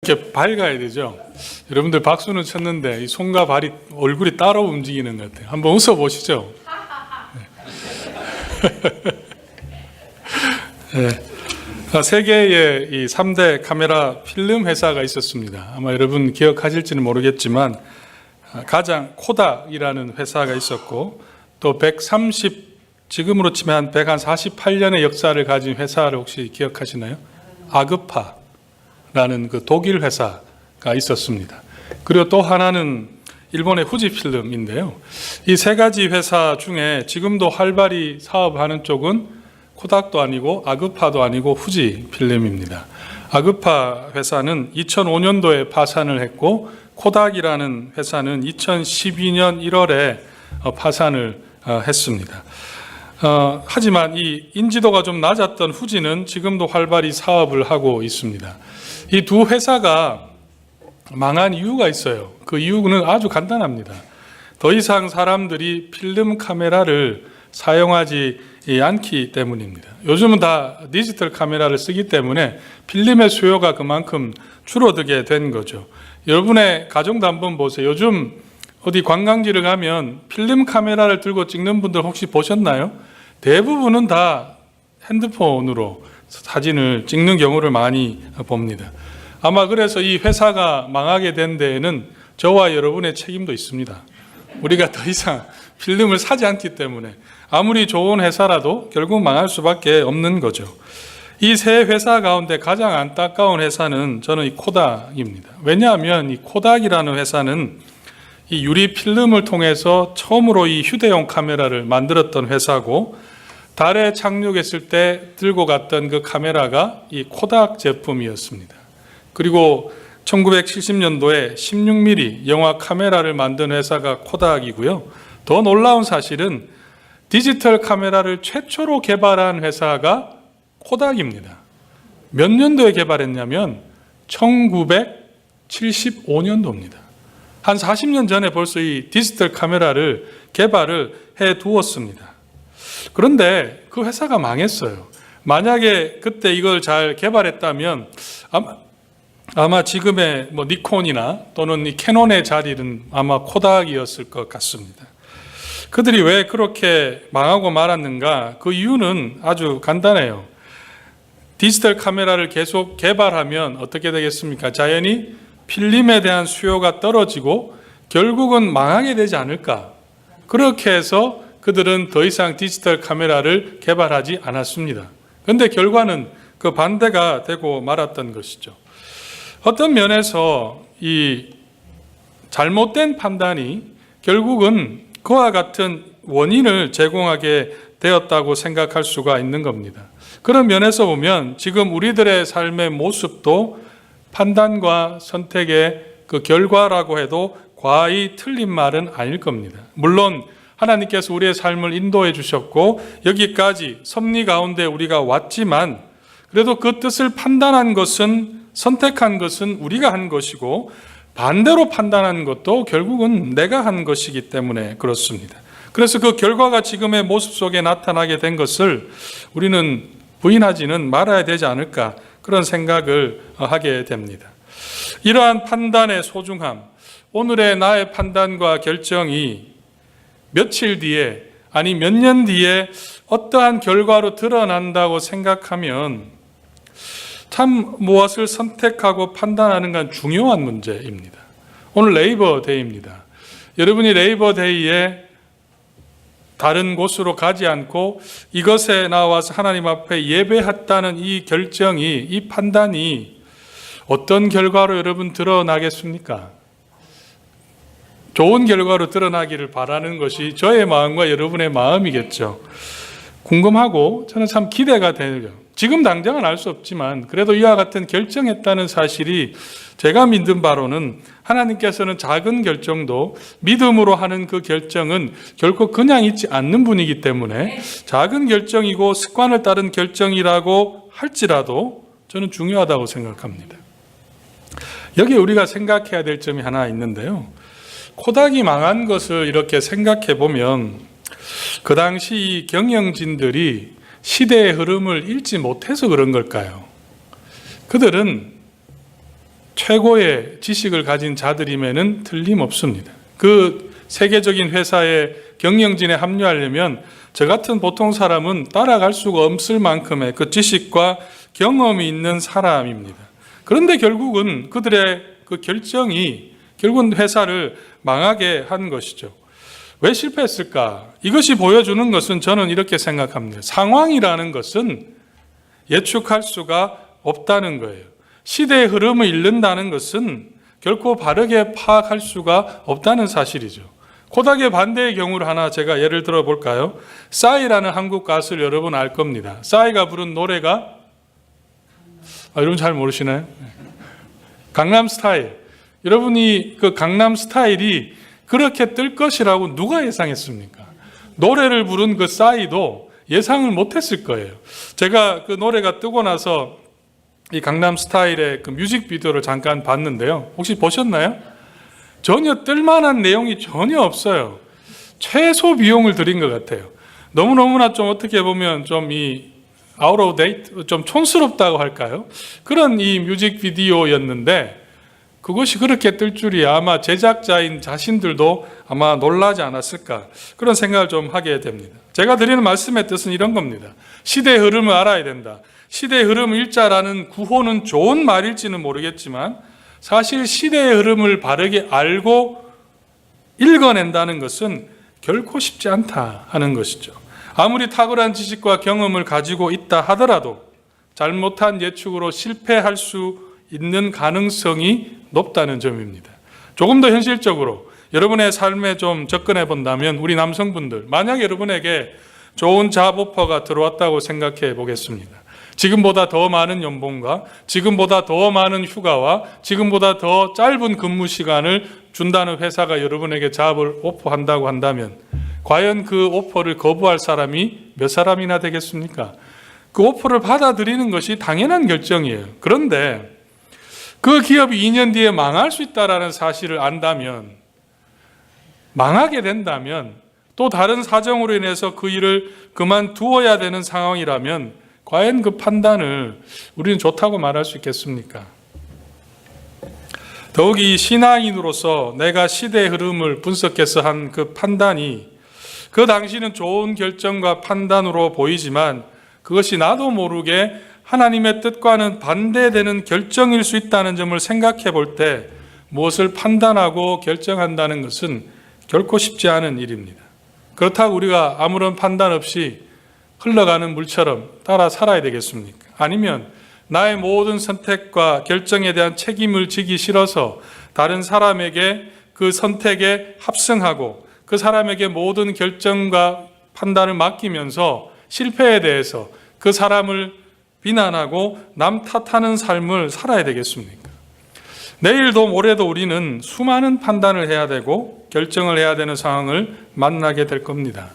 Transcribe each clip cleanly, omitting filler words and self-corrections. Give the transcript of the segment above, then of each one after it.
이렇게 밝아야 되죠. 여러분들 박수는 쳤는데 이 손과 발이 얼굴이 따로 움직이는 것 같아요. 한번 웃어 보시죠. 네. 세계에 이 3대 카메라 필름 회사가 있었습니다. 아마 여러분 기억하실지는 모르겠지만 가장 코닥이라는 회사가 있었고 또 지금으로 치면 한 148년의 역사를 가진 회사를 혹시 기억하시나요? 아그파라는 그 독일 회사가 있었습니다. 그리고 또 하나는 일본의 후지필름인데요. 이 세 가지 회사 중에 지금도 활발히 사업하는 쪽은 코닥도 아니고 아그파도 아니고 후지필름입니다. 아그파 회사는 2005년도에 파산을 했고 코닥이라는 회사는 2012년 1월에 파산을 했습니다. 하지만 이 인지도가 좀 낮았던 후지는 지금도 활발히 사업을 하고 있습니다. 이 두 회사가 망한 이유가 있어요. 그 이유는 아주 간단합니다. 더 이상 사람들이 필름 카메라를 사용하지 않기 때문입니다. 요즘은 다 디지털 카메라를 쓰기 때문에 필름의 수요가 그만큼 줄어들게 된 거죠. 여러분의 가정도 한번 보세요. 요즘 어디 관광지를 가면 필름 카메라를 들고 찍는 분들 혹시 보셨나요? 대부분은 다 핸드폰으로 사진을 찍는 경우를 많이 봅니다. 아마 그래서 이 회사가 망하게 된 데에는 저와 여러분의 책임도 있습니다. 우리가 더 이상 필름을 사지 않기 때문에 아무리 좋은 회사라도 결국 망할 수밖에 없는 거죠. 이 세 회사 가운데 가장 안타까운 회사는 저는 이 코닥입니다. 왜냐하면 이 코닥이라는 회사는 이 유리 필름을 통해서 처음으로 이 휴대용 카메라를 만들었던 회사고 달에 착륙했을 때 들고 갔던 그 카메라가 이 코닥 제품이었습니다. 그리고 1970년도에 16mm 영화 카메라를 만든 회사가 코닥이고요. 더 놀라운 사실은 디지털 카메라를 최초로 개발한 회사가 코닥입니다. 몇 년도에 개발했냐면 1975년도입니다. 한 40년 전에 벌써 이 디지털 카메라를 개발을 해 두었습니다. 그런데 그 회사가 망했어요. 만약에 그때 이걸 잘 개발했다면 아마 지금의 니콘이나 또는 이 캐논의 자리는 아마 코닥이었을 것 같습니다. 그들이 왜 그렇게 망하고 말았는가? 그 이유는 아주 간단해요. 디지털 카메라를 계속 개발하면 어떻게 되겠습니까? 자연히 필름에 대한 수요가 떨어지고 결국은 망하게 되지 않을까? 그렇게 해서 그들은 더 이상 디지털 카메라를 개발하지 않았습니다. 그런데 결과는 그 반대가 되고 말았던 것이죠. 어떤 면에서 이 잘못된 판단이 결국은 그와 같은 원인을 제공하게 되었다고 생각할 수가 있는 겁니다. 그런 면에서 보면 지금 우리들의 삶의 모습도 판단과 선택의 그 결과라고 해도 과히 틀린 말은 아닐 겁니다. 물론 하나님께서 우리의 삶을 인도해 주셨고 여기까지 섭리 가운데 우리가 왔지만 그래도 그 뜻을 판단한 것은 선택한 것은 우리가 한 것이고 반대로 판단한 것도 결국은 내가 한 것이기 때문에 그렇습니다. 그래서 그 결과가 지금의 모습 속에 나타나게 된 것을 우리는 부인하지는 말아야 되지 않을까 그런 생각을 하게 됩니다. 이러한 판단의 소중함, 오늘의 나의 판단과 결정이 며칠 뒤에 아니 몇 년 뒤에 어떠한 결과로 드러난다고 생각하면 참 무엇을 선택하고 판단하는 건 중요한 문제입니다. 오늘 레이버 데이입니다. 여러분이 레이버 데이에 다른 곳으로 가지 않고 이것에 나와서 하나님 앞에 예배했다는 이 결정이, 이 판단이 어떤 결과로 여러분 드러나겠습니까? 좋은 결과로 드러나기를 바라는 것이 저의 마음과 여러분의 마음이겠죠. 궁금하고 저는 참 기대가 되죠. 지금 당장은 알 수 없지만 그래도 이와 같은 결정했다는 사실이 제가 믿는 바로는 하나님께서는 작은 결정도 믿음으로 하는 그 결정은 결코 그냥 있지 않는 분이기 때문에 작은 결정이고 습관을 따른 결정이라고 할지라도 저는 중요하다고 생각합니다. 여기에 우리가 생각해야 될 점이 하나 있는데요. 코닥이 망한 것을 이렇게 생각해 보면 그 당시 경영진들이 시대의 흐름을 읽지 못해서 그런 걸까요? 그들은 최고의 지식을 가진 자들임에는 틀림없습니다. 그 세계적인 회사의 경영진에 합류하려면 저 같은 보통 사람은 따라갈 수가 없을 만큼의 그 지식과 경험이 있는 사람입니다. 그런데 결국은 그들의 그 결정이 결국은 회사를 망하게 한 것이죠. 왜 실패했을까? 이것이 보여주는 것은 저는 이렇게 생각합니다. 상황이라는 것은 예측할 수가 없다는 거예요. 시대의 흐름을 읽는다는 것은 결코 바르게 파악할 수가 없다는 사실이죠. 코닥의 반대의 경우를 하나 제가 예를 들어 볼까요? 싸이라는 한국 가수를 여러분 알 겁니다. 싸이가 부른 노래가 여러분 잘 모르시나요? 강남 스타일. 여러분이 그 강남 스타일이 그렇게 뜰 것이라고 누가 예상했습니까? 노래를 부른 그 싸이도 예상을 못했을 거예요. 제가 그 노래가 뜨고 나서 이 강남 스타일의 그 뮤직비디오를 잠깐 봤는데요. 혹시 보셨나요? 전혀 뜰만한 내용이 전혀 없어요. 최소 비용을 들인 것 같아요. 너무너무나 좀 어떻게 보면 좀 이 out of date, 좀 촌스럽다고 할까요? 그런 이 뮤직비디오였는데 그것이 그렇게 뜰 줄이야 아마 제작자인 자신들도 아마 놀라지 않았을까 그런 생각을 좀 하게 됩니다. 제가 드리는 말씀의 뜻은 이런 겁니다. 시대의 흐름을 알아야 된다. 시대의 흐름을 읽자라는 구호는 좋은 말일지는 모르겠지만 사실 시대의 흐름을 바르게 알고 읽어낸다는 것은 결코 쉽지 않다 하는 것이죠. 아무리 탁월한 지식과 경험을 가지고 있다 하더라도 잘못한 예측으로 실패할 수 있는 가능성이 높다는 점입니다. 조금 더 현실적으로 여러분의 삶에 좀 접근해 본다면 우리 남성분들, 만약 여러분에게 좋은 잡 오퍼가 들어왔다고 생각해 보겠습니다. 지금보다 더 많은 연봉과 지금보다 더 많은 휴가와 지금보다 더 짧은 근무 시간을 준다는 회사가 여러분에게 잡을 오퍼한다고 한다면 과연 그 오퍼를 거부할 사람이 몇 사람이나 되겠습니까? 그 오퍼를 받아들이는 것이 당연한 결정이에요. 그런데 그 기업이 2년 뒤에 망할 수 있다는 사실을 안다면, 망하게 된다면, 또 다른 사정으로 인해서 그 일을 그만두어야 되는 상황이라면 과연 그 판단을 우리는 좋다고 말할 수 있겠습니까? 더욱이 신앙인으로서 내가 시대의 흐름을 분석해서 한 그 판단이 그 당시는 좋은 결정과 판단으로 보이지만 그것이 나도 모르게 하나님의 뜻과는 반대되는 결정일 수 있다는 점을 생각해 볼 때 무엇을 판단하고 결정한다는 것은 결코 쉽지 않은 일입니다. 그렇다고 우리가 아무런 판단 없이 흘러가는 물처럼 따라 살아야 되겠습니까? 아니면 나의 모든 선택과 결정에 대한 책임을 지기 싫어서 다른 사람에게 그 선택에 합승하고 그 사람에게 모든 결정과 판단을 맡기면서 실패에 대해서 그 사람을 비난하고 남 탓하는 삶을 살아야 되겠습니까? 내일도 모레도 우리는 수많은 판단을 해야 되고 결정을 해야 되는 상황을 만나게 될 겁니다.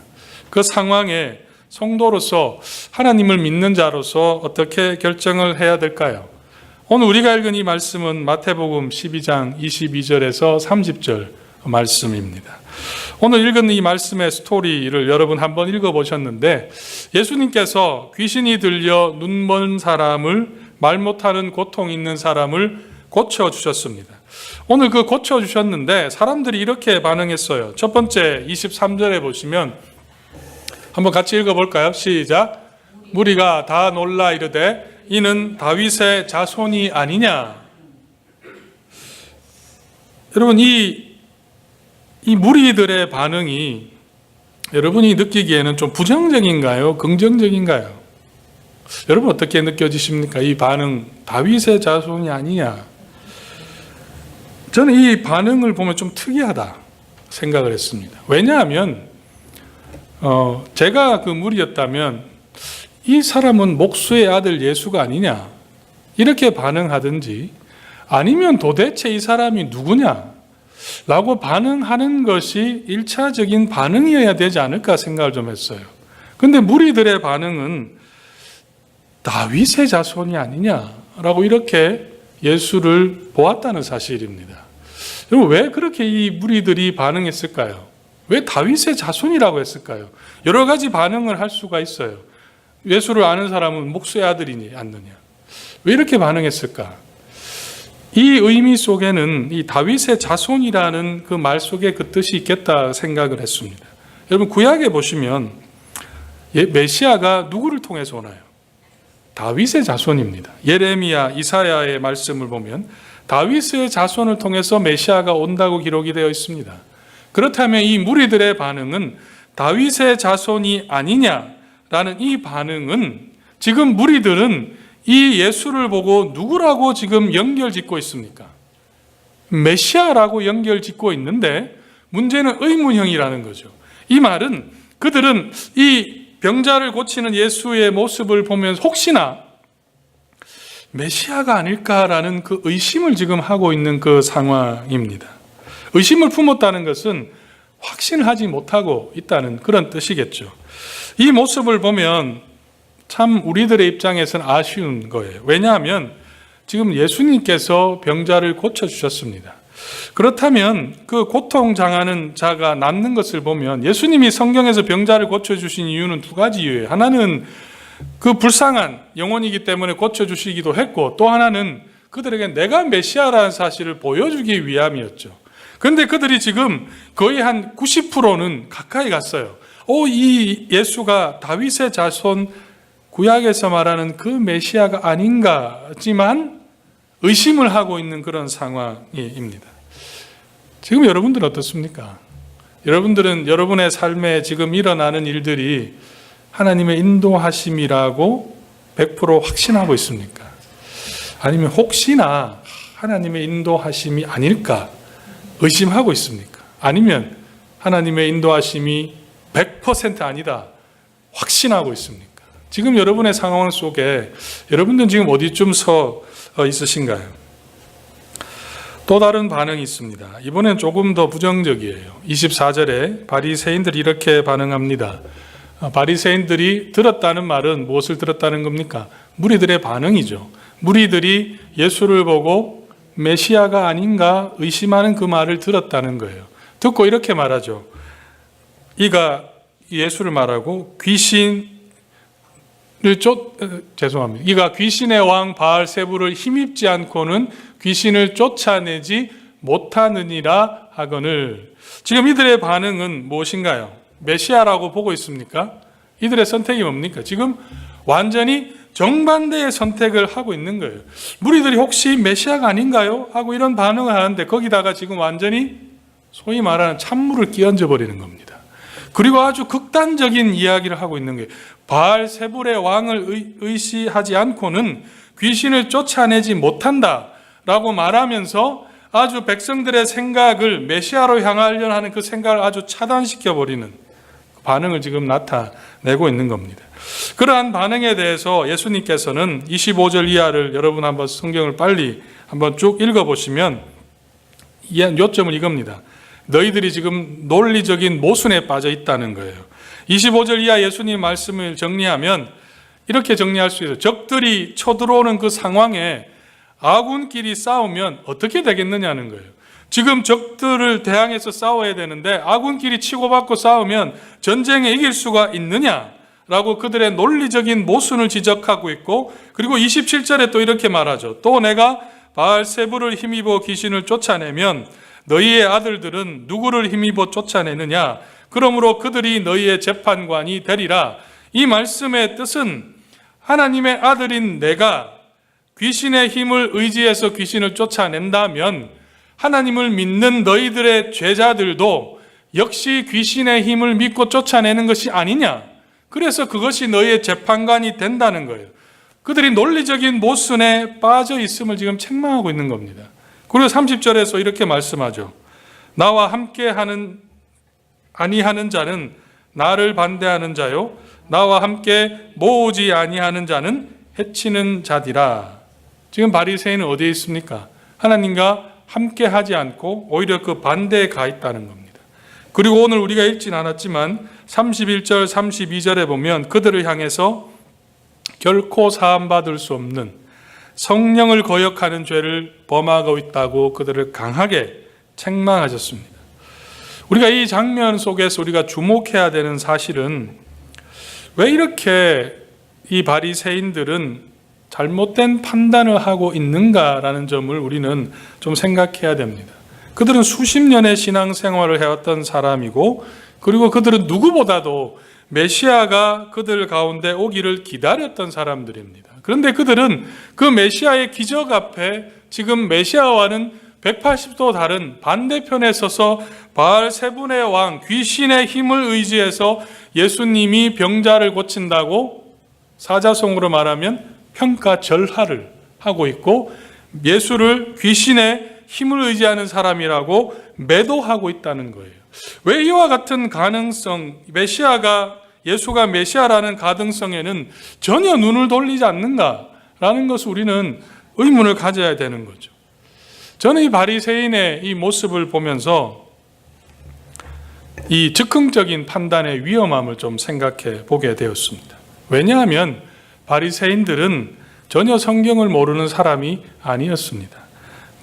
그 상황에 성도로서 하나님을 믿는 자로서 어떻게 결정을 해야 될까요? 오늘 우리가 읽은 이 말씀은 마태복음 12장 22절에서 30절 말씀입니다. 오늘 읽은 이 말씀의 스토리를 여러분 한번 읽어보셨는데 예수님께서 귀신이 들려 눈먼 사람을 말 못하는 고통 있는 사람을 고쳐주셨습니다. 오늘 그 고쳐주셨는데 사람들이 이렇게 반응했어요. 첫 번째 23절에 보시면 한번 같이 읽어볼까요? 시작. 무리가 다 놀라 이르되 이는 다윗의 자손이 아니냐. 여러분 이 무리들의 반응이 여러분이 느끼기에는 좀 부정적인가요? 긍정적인가요? 여러분 어떻게 느껴지십니까? 이 반응, 다윗의 자손이 아니냐. 저는 이 반응을 보면 좀 특이하다 생각을 했습니다. 왜냐하면 제가 그 무리였다면 이 사람은 목수의 아들 예수가 아니냐 이렇게 반응하든지 아니면 도대체 이 사람이 누구냐 라고 반응하는 것이 1차적인 반응이어야 되지 않을까 생각을 좀 했어요. 그런데 무리들의 반응은 다윗의 자손이 아니냐라고 이렇게 예수를 보았다는 사실입니다. 여러분 왜 그렇게 이 무리들이 반응했을까요? 왜 다윗의 자손이라고 했을까요? 여러 가지 반응을 할 수가 있어요. 예수를 아는 사람은 목수의 아들이니 않느냐. 왜 이렇게 반응했을까? 이 의미 속에는 이 다윗의 자손이라는 그 말 속에 그 뜻이 있겠다 생각을 했습니다. 여러분 구약에 보시면 메시아가 누구를 통해서 오나요? 다윗의 자손입니다. 예레미야, 이사야의 말씀을 보면 다윗의 자손을 통해서 메시아가 온다고 기록이 되어 있습니다. 그렇다면 이 무리들의 반응은 다윗의 자손이 아니냐라는 이 반응은 지금 무리들은 이 예수를 보고 누구라고 지금 연결짓고 있습니까? 메시아라고 연결짓고 있는데 문제는 의문형이라는 거죠. 이 말은 그들은 이 병자를 고치는 예수의 모습을 보면 혹시나 메시아가 아닐까라는 그 의심을 지금 하고 있는 그 상황입니다. 의심을 품었다는 것은 확신을 하지 못하고 있다는 그런 뜻이겠죠. 이 모습을 보면 참 우리들의 입장에서는 아쉬운 거예요. 왜냐하면 지금 예수님께서 병자를 고쳐주셨습니다. 그렇다면 그 고통당하는 자가 낫는 것을 보면 예수님이 성경에서 병자를 고쳐주신 이유는 두 가지 이유예요. 하나는 그 불쌍한 영혼이기 때문에 고쳐주시기도 했고, 또 하나는 그들에게 내가 메시아라는 사실을 보여주기 위함이었죠. 그런데 그들이 지금 거의 한 90%는 가까이 갔어요. 이 예수가 다윗의 자손, 구약에서 말하는 그 메시아가 아닌가 하지만 의심을 하고 있는 그런 상황입니다. 지금 여러분들 어떻습니까? 여러분들은 여러분의 삶에 지금 일어나는 일들이 하나님의 인도하심이라고 100% 확신하고 있습니까? 아니면 혹시나 하나님의 인도하심이 아닐까 의심하고 있습니까? 아니면 하나님의 인도하심이 100% 아니다 확신하고 있습니까? 지금 여러분의 상황 속에 여러분들은 지금 어디쯤 서 있으신가요? 또 다른 반응이 있습니다. 이번엔 조금 더 부정적이에요. 24절에 바리새인들이 이렇게 반응합니다. 바리새인들이 들었다는 말은 무엇을 들었다는 겁니까? 무리들의 반응이죠. 무리들이 예수를 보고 메시아가 아닌가 의심하는 그 말을 들었다는 거예요. 듣고 이렇게 말하죠. 이가 예수를 말하고 이가 귀신의 왕 바알세불을 힘입지 않고는 귀신을 쫓아내지 못하느니라 하거늘. 지금 이들의 반응은 무엇인가요? 메시아라고 보고 있습니까? 이들의 선택이 뭡니까? 지금 완전히 정반대의 선택을 하고 있는 거예요. 무리들이 혹시 메시아가 아닌가요? 하고 이런 반응을 하는데 거기다가 지금 완전히 소위 말하는 찬물을 끼얹어 버리는 겁니다. 그리고 아주 극단적인 이야기를 하고 있는 거예요. 바알세불의 왕을 의시하지 않고는 귀신을 쫓아내지 못한다라고 말하면서 아주 백성들의 생각을 메시아로 향하려 하는 그 생각을 아주 차단시켜 버리는 반응을 지금 나타내고 있는 겁니다. 그러한 반응에 대해서 예수님께서는 25절 이하를 여러분 한번 성경을 빨리 한번 쭉 읽어보시면 요점은 이겁니다. 너희들이 지금 논리적인 모순에 빠져 있다는 거예요. 25절 이하 예수님 말씀을 정리하면 이렇게 정리할 수 있어요. 적들이 쳐들어오는 그 상황에 아군끼리 싸우면 어떻게 되겠느냐는 거예요. 지금 적들을 대항해서 싸워야 되는데 아군끼리 치고받고 싸우면 전쟁에 이길 수가 있느냐라고 그들의 논리적인 모순을 지적하고 있고, 그리고 27절에 또 이렇게 말하죠. 또 내가 바알세불을 힘입어 귀신을 쫓아내면 너희의 아들들은 누구를 힘입어 쫓아내느냐? 그러므로 그들이 너희의 재판관이 되리라. 이 말씀의 뜻은 하나님의 아들인 내가 귀신의 힘을 의지해서 귀신을 쫓아낸다면 하나님을 믿는 너희들의 제자들도 역시 귀신의 힘을 믿고 쫓아내는 것이 아니냐? 그래서 그것이 너희의 재판관이 된다는 거예요. 그들이 논리적인 모순에 빠져 있음을 지금 책망하고 있는 겁니다. 그리고 30절에서 이렇게 말씀하죠. 나와 함께 아니하는 자는 나를 반대하는 자요, 나와 함께 모으지 아니하는 자는 해치는 자디라. 지금 바리새인은 어디에 있습니까? 하나님과 함께 하지 않고 오히려 그 반대에 가 있다는 겁니다. 그리고 오늘 우리가 읽진 않았지만 31절 32절에 보면 그들을 향해서 결코 사함받을 수 없는 성령을 거역하는 죄를 범하고 있다고 그들을 강하게 책망하셨습니다. 우리가 이 장면 속에서 우리가 주목해야 되는 사실은 왜 이렇게 이 바리새인들은 잘못된 판단을 하고 있는가라는 점을 우리는 좀 생각해야 됩니다. 그들은 수십 년의 신앙생활을 해왔던 사람이고, 그리고 그들은 누구보다도 메시아가 그들 가운데 오기를 기다렸던 사람들입니다. 그런데 그들은 그 메시아의 기적 앞에 지금 메시아와는 180도 다른 반대편에 서서 바알세분의 왕, 귀신의 힘을 의지해서 예수님이 병자를 고친다고 사자성어로 말하면 평가절하를 하고 있고, 예수를 귀신의 힘을 의지하는 사람이라고 매도하고 있다는 거예요. 왜 이와 같은 가능성, 예수가 메시아라는 가능성에는 전혀 눈을 돌리지 않는가라는 것을 우리는 의문을 가져야 되는 거죠. 저는 이 바리새인의 이 모습을 보면서 이 즉흥적인 판단의 위험함을 좀 생각해 보게 되었습니다. 왜냐하면 바리새인들은 전혀 성경을 모르는 사람이 아니었습니다.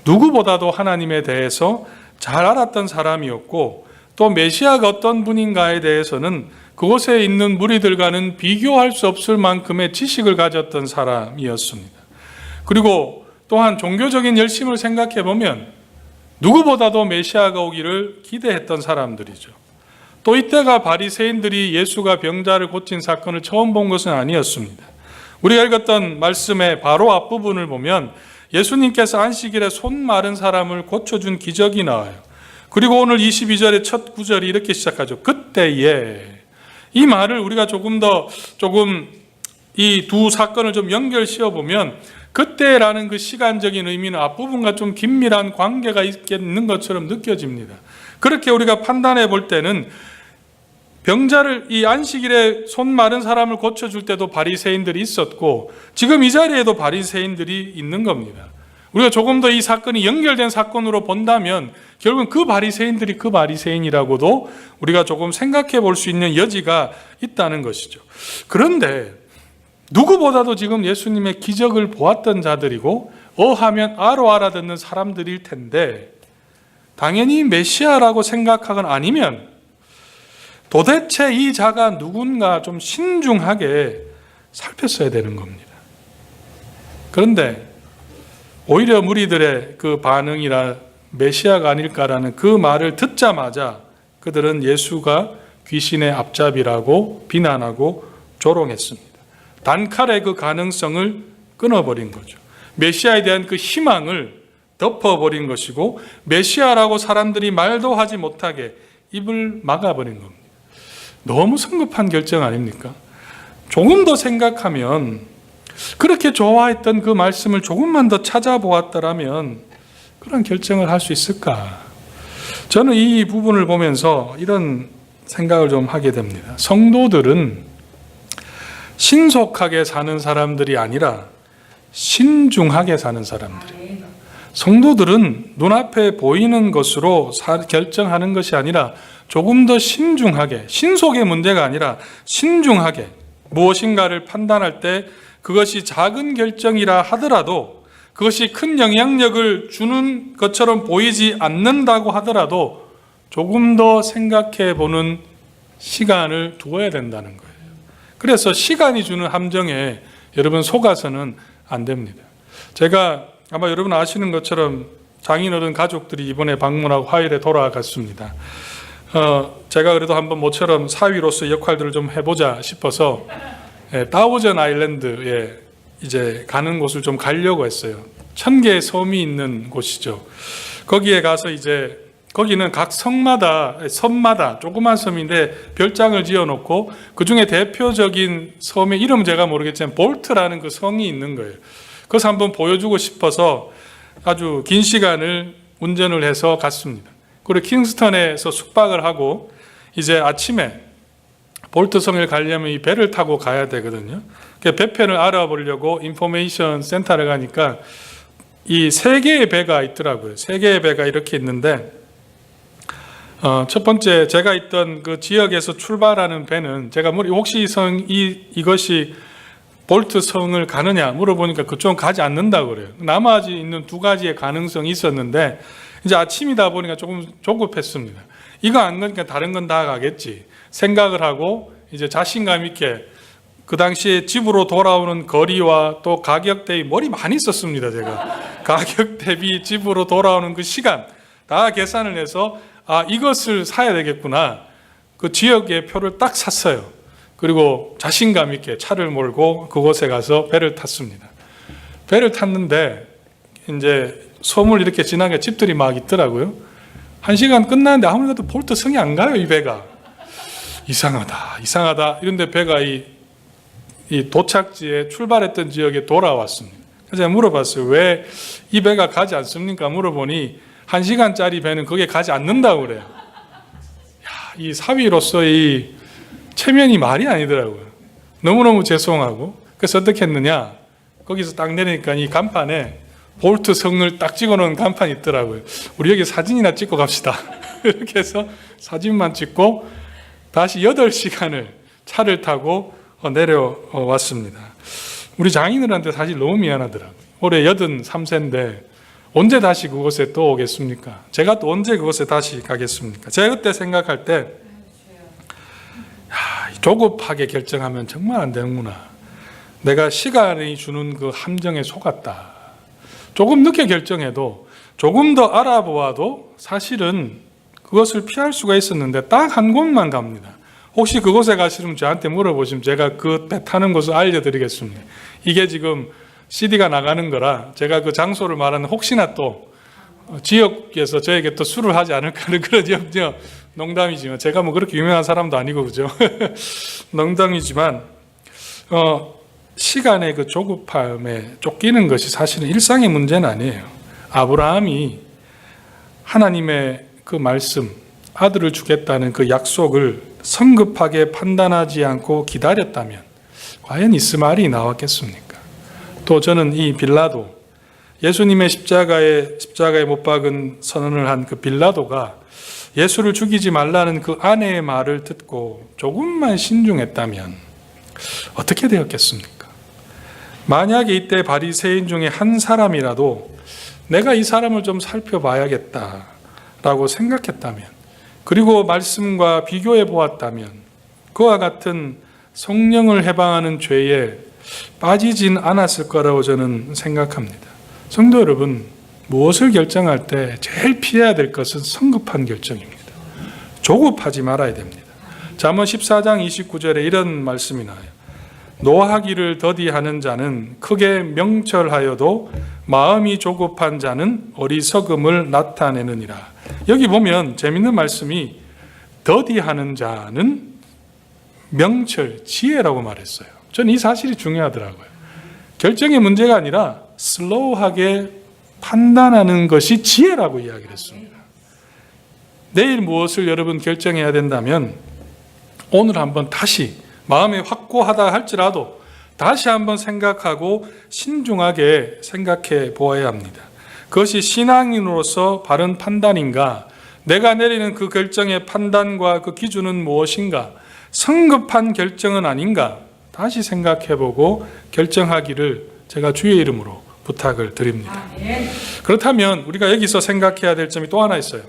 누구보다도 하나님에 대해서 잘 알았던 사람이었고, 또 메시아가 어떤 분인가에 대해서는 그곳에 있는 무리들과는 비교할 수 없을 만큼의 지식을 가졌던 사람이었습니다. 그리고 또한 종교적인 열심을 생각해 보면 누구보다도 메시아가 오기를 기대했던 사람들이죠. 또 이때가 바리새인들이 예수가 병자를 고친 사건을 처음 본 것은 아니었습니다. 우리가 읽었던 말씀의 바로 앞부분을 보면 예수님께서 안식일에 손 마른 사람을 고쳐준 기적이 나와요. 그리고 오늘 22절의 첫 구절이 이렇게 시작하죠. 그때에. 이 말을 우리가 조금 이 두 사건을 좀 연결시어 보면 그때라는 그 시간적인 의미는 앞부분과 좀 긴밀한 관계가 있는 것처럼 느껴집니다. 그렇게 우리가 판단해 볼 때는 병자를, 이 안식일에 손 마른 사람을 고쳐줄 때도 바리새인들이 있었고, 지금 이 자리에도 바리새인들이 있는 겁니다. 우리가 조금 더 이 사건이 연결된 사건으로 본다면 결국은 그 바리새인들이 그 바리새인이라고도 우리가 조금 생각해 볼 수 있는 여지가 있다는 것이죠. 그런데 누구보다도 지금 예수님의 기적을 보았던 자들이고 어하면 아로 알아듣는 사람들일 텐데, 당연히 메시아라고 생각하건 아니면 도대체 이 자가 누군가 좀 신중하게 살폈어야 되는 겁니다. 그런데 오히려 무리들의 그 반응이라 메시아가 아닐까라는 그 말을 듣자마자 그들은 예수가 귀신의 앞잡이라고 비난하고 조롱했습니다. 단칼에 그 가능성을 끊어버린 거죠. 메시아에 대한 그 희망을 덮어버린 것이고, 메시아라고 사람들이 말도 하지 못하게 입을 막아버린 겁니다. 너무 성급한 결정 아닙니까? 조금 더 생각하면, 그렇게 좋아했던 그 말씀을 조금만 더 찾아보았더라면 그런 결정을 할 수 있을까? 저는 이 부분을 보면서 이런 생각을 좀 하게 됩니다. 성도들은 신속하게 사는 사람들이 아니라 신중하게 사는 사람들이에요. 성도들은 눈앞에 보이는 것으로 결정하는 것이 아니라 조금 더 신중하게, 신속의 문제가 아니라 신중하게 무엇인가를 판단할 때 그것이 작은 결정이라 하더라도, 그것이 큰 영향력을 주는 것처럼 보이지 않는다고 하더라도 조금 더 생각해 보는 시간을 두어야 된다는 거예요. 그래서 시간이 주는 함정에 여러분 속아서는 안 됩니다. 제가 아마 여러분 아시는 것처럼 장인어른 가족들이 이번에 방문하고 화요일에 돌아갔습니다. 제가 그래도 한번 모처럼 사위로서 역할들을 좀 해보자 싶어서 다우전 아일랜드에 이제 가는 곳을 좀 가려고 했어요. 1000개의 섬이 있는 곳이죠. 거기에 가서 이제 거기는 각 섬마다 조그만 섬인데 별장을 지어놓고 그 중에 대표적인 섬의 이름 제가 모르겠지만 볼트라는 그 성이 있는 거예요. 그래서 한번 보여주고 싶어서 아주 긴 시간을 운전을 해서 갔습니다. 그리고 킹스턴에서 숙박을 하고 이제 아침에 볼트성을 가려면 이 배를 타고 가야 되거든요. 배편을 알아보려고 인포메이션 센터를 가니까 이 3개의 배가 있더라고요. 3개의 배가 이렇게 있는데 첫 번째 제가 있던 그 지역에서 출발하는 배는 제가 혹시 이것이 볼트 성을 가느냐 물어보니까 그쪽은 가지 않는다고 그래요. 나머지 있는 2가지의 가능성이 있었는데 이제 아침이다 보니까 조금 조급했습니다. 이거 안 가니까 다른 건 다 가겠지 생각을 하고 이제 자신감 있게 그 당시에 집으로 돌아오는 거리와 또 가격 대비 머리 많이 썼습니다. 제가 가격 대비 집으로 돌아오는 그 시간 다 계산을 해서 이것을 사야 되겠구나. 그 지역의 표를 딱 샀어요. 그리고 자신감 있게 차를 몰고 그곳에 가서 배를 탔습니다. 배를 탔는데 이제 섬을 이렇게 지나게 집들이 막 있더라고요. 1시간 끝났는데 아무래도 볼트 성이 안 가요. 이 배가 이상하다. 이런데 배가 이 도착지에 출발했던 지역에 돌아왔습니다. 그래서 제가 물어봤어요. 왜 이 배가 가지 않습니까? 물어보니 1시간짜리 배는 거기에 가지 않는다고 그래요. 이 사위로서의 체면이 말이 아니더라고요. 너무너무 죄송하고 그래서 어떻게 했느냐, 거기서 딱 내리니까 이 간판에 볼트 성을 딱 찍어놓은 간판이 있더라고요. 우리 여기 사진이나 찍고 갑시다. 이렇게 해서 사진만 찍고 다시 8시간을 차를 타고 내려왔습니다. 우리 장인어른한테 사실 너무 미안하더라고요. 올해 83세인데 언제 다시 그곳에 또 오겠습니까? 제가 또 언제 그곳에 다시 가겠습니까? 제가 그때 생각할 때 조급하게 결정하면 정말 안 되는구나. 내가 시간이 주는 그 함정에 속았다. 조금 늦게 결정해도 조금 더 알아보아도 사실은 그것을 피할 수가 있었는데 딱 한 곳만 갑니다. 혹시 그곳에 가시면 저한테 물어보시면 제가 그 배 타는 곳을 알려드리겠습니다. 이게 지금 CD가 나가는 거라 제가 그 장소를 말하는 혹시나 또 지역에서 저에게 또 술을 하지 않을까 하는 그런 염려, 농담이지만 제가 뭐 그렇게 유명한 사람도 아니고 그죠? 농담이지만 시간의 그 조급함에 쫓기는 것이 사실은 일상의 문제는 아니에요. 아브라함이 하나님의 그 말씀, 아들을 주겠다는 그 약속을 성급하게 판단하지 않고 기다렸다면 과연 이스마엘이 나왔겠습니까? 또 저는 이 빌라도, 예수님의 십자가에 못 박은 선언을 한 그 빌라도가 예수를 죽이지 말라는 그 아내의 말을 듣고 조금만 신중했다면 어떻게 되었겠습니까? 만약에 이때 바리새인 중에 한 사람이라도 내가 이 사람을 좀 살펴봐야겠다라고 생각했다면, 그리고 말씀과 비교해 보았다면 그와 같은 성령을 해방하는 죄에 빠지진 않았을 거라고 저는 생각합니다. 성도 여러분, 무엇을 결정할 때 제일 피해야 될 것은 성급한 결정입니다. 조급하지 말아야 됩니다. 잠언 14장 29절에 이런 말씀이 나와요. 노하기를 더디하는 자는 크게 명철하여도 마음이 조급한 자는 어리석음을 나타내느니라. 여기 보면 재밌는 말씀이 더디하는 자는 명철, 지혜라고 말했어요. 저는 이 사실이 중요하더라고요. 결정의 문제가 아니라 슬로우하게 판단하는 것이 지혜라고 이야기를 했습니다. 내일 무엇을 여러분 결정해야 된다면 오늘 한번 다시 마음이 확고하다 할지라도 다시 한번 생각하고 신중하게 생각해 보아야 합니다. 그것이 신앙인으로서 바른 판단인가? 내가 내리는 그 결정의 판단과 그 기준은 무엇인가? 성급한 결정은 아닌가? 다시 생각해 보고 결정하기를 제가 주의 이름으로 부탁을 드립니다. 그렇다면 우리가 여기서 생각해야 될 점이 또 하나 있어요.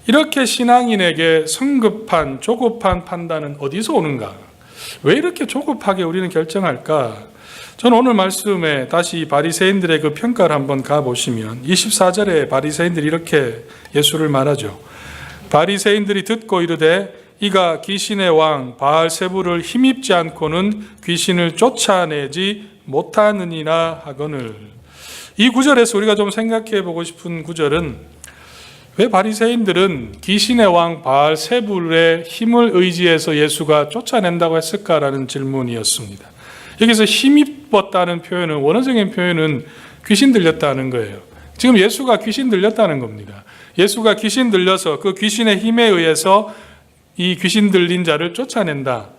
이렇게 신앙인에게 성급한, 조급한 판단은 어디서 오는가? 왜 이렇게 조급하게 우리는 결정할까? 저는 오늘 말씀에 다시 바리새인들의 그 평가를 한번 가보시면 24절에 바리새인들이 이렇게 예수를 말하죠. 바리새인들이 듣고 이르되 이가 귀신의 왕 바알세불을 힘입지 않고는 귀신을 쫓아내지 못하느니라 하거늘. 이 구절에서 우리가 좀 생각해 보고 싶은 구절은 왜 바리새인들은 귀신의 왕 바알세불의 힘을 의지해서 예수가 쫓아낸다고 했을까라는 질문이었습니다. 여기서 힘입었다는 표현은, 원어적인 표현은 귀신 들렸다는 거예요. 지금 예수가 귀신 들렸다는 겁니다. 예수가 귀신 들려서 그 귀신의 힘에 의해서 이 귀신 들린 자를 쫓아낸다.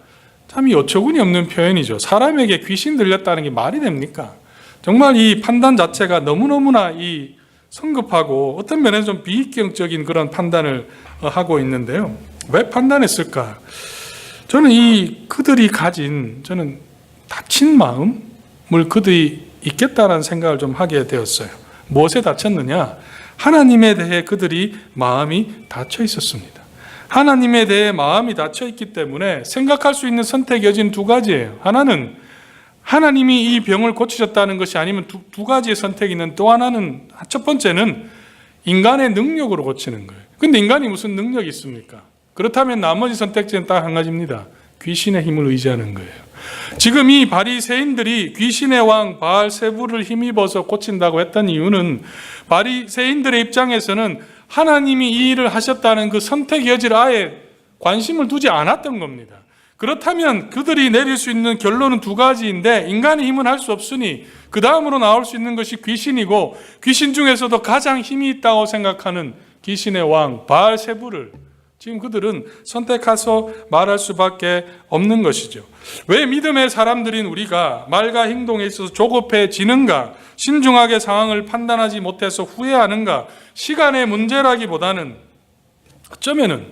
참 이 어처구니 없는 표현이죠. 사람에게 귀신 들렸다는 게 말이 됩니까? 정말 이 판단 자체가 너무너무나 이 성급하고 어떤 면에서 좀 비인격적인 그런 판단을 하고 있는데요. 왜 판단했을까? 저는 그들이 가진 다친 마음을 그들이 있겠다라는 생각을 좀 하게 되었어요. 무엇에 다쳤느냐? 하나님에 대해 그들이 마음이 닫혀 있었습니다. 하나님에 대해 마음이 닫혀 있기 때문에 생각할 수 있는 선택 여지는 두 가지예요. 하나는 하나님이 이 병을 고치셨다는 것이 아니면 두 가지의 선택이 있는, 또 하나는, 첫 번째는 인간의 능력으로 고치는 거예요. 근데 인간이 무슨 능력이 있습니까? 그렇다면 나머지 선택지는 딱 한 가지입니다. 귀신의 힘을 의지하는 거예요. 지금 이 바리새인들이 귀신의 왕 바알세불을 힘입어서 고친다고 했던 이유는 바리새인들의 입장에서는 하나님이 이 일을 하셨다는 그 선택 여지를 아예 관심을 두지 않았던 겁니다. 그렇다면 그들이 내릴 수 있는 결론은 두 가지인데, 인간의 힘은 할 수 없으니 그 다음으로 나올 수 있는 것이 귀신이고, 귀신 중에서도 가장 힘이 있다고 생각하는 귀신의 왕 바알세불을 지금 그들은 선택해서 말할 수밖에 없는 것이죠. 왜 믿음의 사람들인 우리가 말과 행동에 있어서 조급해지는가, 신중하게 상황을 판단하지 못해서 후회하는가? 시간의 문제라기보다는 어쩌면은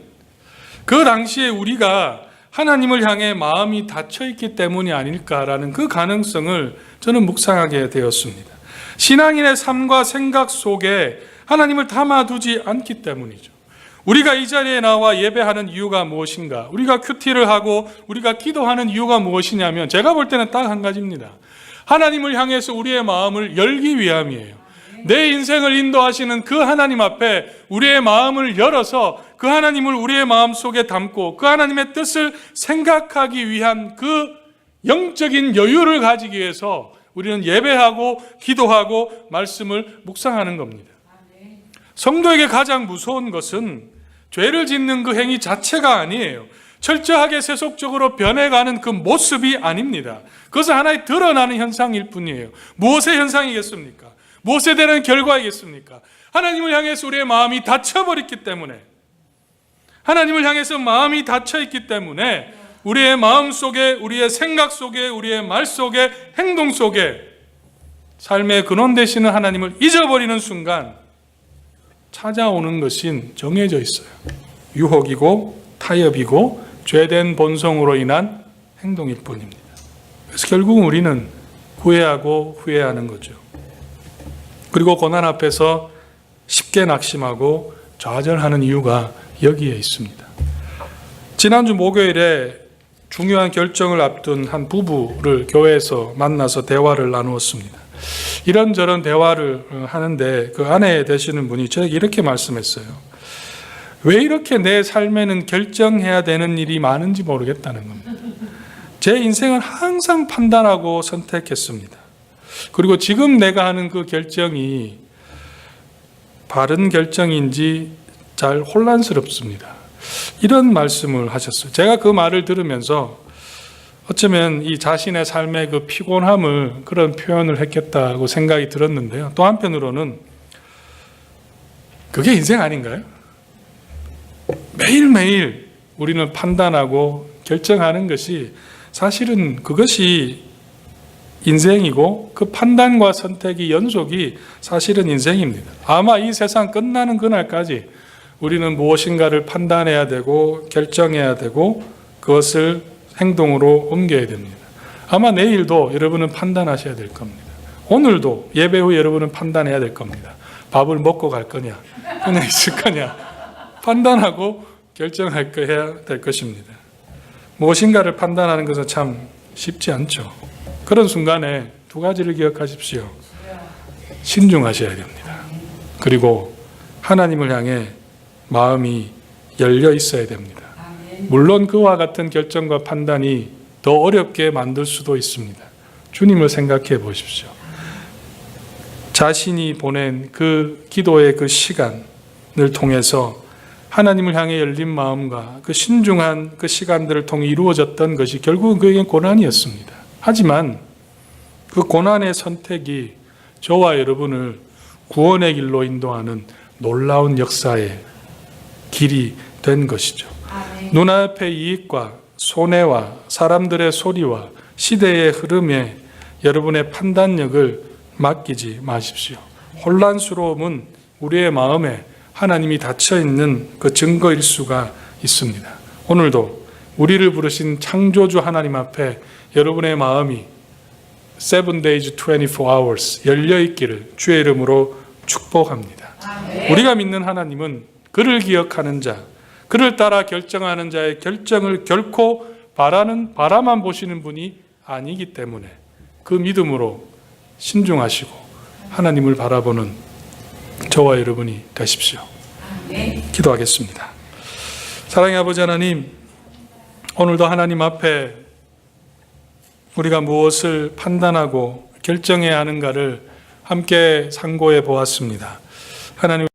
그 당시에 우리가 하나님을 향해 마음이 닫혀있기 때문이 아닐까라는 그 가능성을 저는 묵상하게 되었습니다. 신앙인의 삶과 생각 속에 하나님을 담아두지 않기 때문이죠. 우리가 이 자리에 나와 예배하는 이유가 무엇인가? 우리가 큐티를 하고 우리가 기도하는 이유가 무엇이냐면, 제가 볼 때는 딱 한 가지입니다. 하나님을 향해서 우리의 마음을 열기 위함이에요. 내 인생을 인도하시는 그 하나님 앞에 우리의 마음을 열어서 그 하나님을 우리의 마음 속에 담고 그 하나님의 뜻을 생각하기 위한 그 영적인 여유를 가지기 위해서 우리는 예배하고 기도하고 말씀을 묵상하는 겁니다. 성도에게 가장 무서운 것은 죄를 짓는 그 행위 자체가 아니에요. 철저하게 세속적으로 변해가는 그 모습이 아닙니다. 그것은 하나의 드러나는 현상일 뿐이에요. 무엇의 현상이겠습니까? 무엇에 대한 결과이겠습니까? 하나님을 향해서 우리의 마음이 닫혀버렸기 때문에, 하나님을 향해서 마음이 닫혀있기 때문에 우리의 마음 속에, 우리의 생각 속에, 우리의 말 속에, 행동 속에 삶의 근원 되시는 하나님을 잊어버리는 순간 찾아오는 것은 정해져 있어요. 유혹이고 타협이고 죄된 본성으로 인한 행동일 뿐입니다. 그래서 결국은 우리는 후회하고 후회하는 거죠. 그리고 고난 앞에서 쉽게 낙심하고 좌절하는 이유가 여기에 있습니다. 지난주 목요일에 중요한 결정을 앞둔 한 부부를 교회에서 만나서 대화를 나누었습니다. 이런저런 대화를 하는데 그 아내 되시는 분이 저에게 이렇게 말씀했어요. 왜 이렇게 내 삶에는 결정해야 되는 일이 많은지 모르겠다는 겁니다. 제 인생은 항상 판단하고 선택했습니다. 그리고 지금 내가 하는 그 결정이 바른 결정인지 잘 혼란스럽습니다. 이런 말씀을 하셨어요. 제가 그 말을 들으면서 어쩌면 이 자신의 삶의 그 피곤함을 그런 표현을 했겠다고 생각이 들었는데요. 또 한편으로는 그게 인생 아닌가요? 매일매일 우리는 판단하고 결정하는 것이 사실은 그것이 인생이고, 그 판단과 선택이 연속이 사실은 인생입니다. 아마 이 세상 끝나는 그날까지 우리는 무엇인가를 판단해야 되고 결정해야 되고 그것을 행동으로 옮겨야 됩니다. 아마 내일도 여러분은 판단하셔야 될 겁니다. 오늘도 예배 후 여러분은 판단해야 될 겁니다. 밥을 먹고 갈 거냐, 그냥 있을 거냐, 판단하고 결정할 거 해야 될 것입니다. 무엇인가를 판단하는 것은 참 쉽지 않죠. 그런 순간에 두 가지를 기억하십시오. 신중하셔야 됩니다. 그리고 하나님을 향해 마음이 열려 있어야 됩니다. 물론 그와 같은 결정과 판단이 더 어렵게 만들 수도 있습니다. 주님을 생각해 보십시오. 자신이 보낸 그 기도의 그 시간을 통해서 하나님을 향해 열린 마음과 그 신중한 그 시간들을 통해 이루어졌던 것이 결국은 그에겐 고난이었습니다. 하지만 그 고난의 선택이 저와 여러분을 구원의 길로 인도하는 놀라운 역사의 길이 된 것이죠. 눈앞의 이익과 손해와 사람들의 소리와 시대의 흐름에 여러분의 판단력을 맡기지 마십시오. 혼란스러움은 우리의 마음에 하나님이 닫혀있는 그 증거일 수가 있습니다. 오늘도 우리를 부르신 창조주 하나님 앞에 여러분의 마음이 7 days, 24 hours 열려있기를 주의 이름으로 축복합니다. 우리가 믿는 하나님은 그를 기억하는 자, 그를 따라 결정하는 자의 결정을 결코 바라만 보시는 분이 아니기 때문에 그 믿음으로 신중하시고 하나님을 바라보는 저와 여러분이 되십시오. 기도하겠습니다. 사랑의 아버지 하나님, 오늘도 하나님 앞에 우리가 무엇을 판단하고 결정해야 하는가를 함께 상고해 보았습니다. 하나님